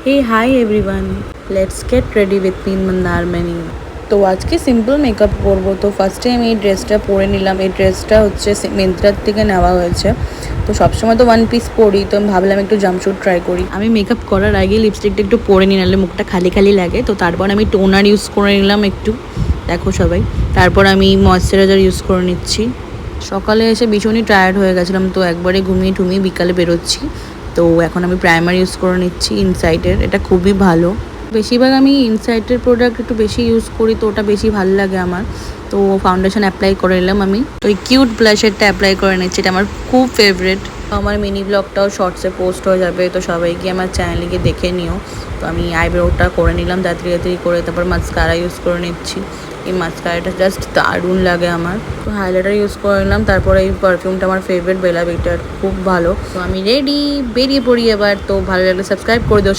Hey, hi everyone. Let's get ready with me Mandarmani. তো আজকে simple makeup করবো। তো ফার্স্টে আমি এই ড্রেসটা পরে নিলাম। এই ড্রেসটা হচ্ছে মিন্ত্রার থেকে নেওয়া হয়েছে। তো সবসময় তো ওয়ান পিস পরি, তো আমি ভাবলাম একটু জাম্পস্যুট ট্রাই করি। আমি মেকআপ করার আগে লিপস্টিকটা একটু পরে নিই, নাহলে মুখটা খালি খালি লাগে। তো তারপর আমি টোনার ইউজ করে নিলাম একটু, দেখো সবাই। তারপর আমি ময়শ্চারাইজার ইউজ করে নিচ্ছি। সকালে এসে ভীষণই টায়ার্ড হয়ে গেছিলাম, তো একবারে ঘুমিয়ে ঠুমিয়ে বিকালে বেরোচ্ছি। তো এখন আমি প্রাইমার ইউজ করে নিচ্ছি ইনসাইটের, এটা খুবই ভালো। বেশিরভাগ আমি ইনসাইটের প্রোডাক্ট একটু বেশি ইউজ করি, তো ওটা বেশি ভালো লাগে আমার। তো ফাউন্ডেশন অ্যাপ্লাই করে নিলাম আমি। তো এই কিউট ব্লাশারটা অ্যাপ্লাই করে নিচ্ছি, এটা আমার খুব ফেভারিট। আমার মিনি ব্লগটাও শর্টসে পোস্ট হয়ে যাবে, তো সবাই গিয়ে আমার চ্যানেলে গিয়ে দেখে নিও। তো আমি আইব্রোটা করে নিলাম তাড়াতাড়ি করে, তারপর মাস্কারা ইউজ করে নিচ্ছি। এই মাস্কারাটা জাস্ট দারুণ লাগে আমার। তো হাইলাইটার ইউজ করে নিলাম। তারপরে এই পারফিউমটা আমার ফেভারিট, বেলা ভিটার, খুব ভালো। তো আমি রেডি, বেরিয়ে পড়ি এবার। তো ভালো লাগলে সাবস্ক্রাইব করে দিও।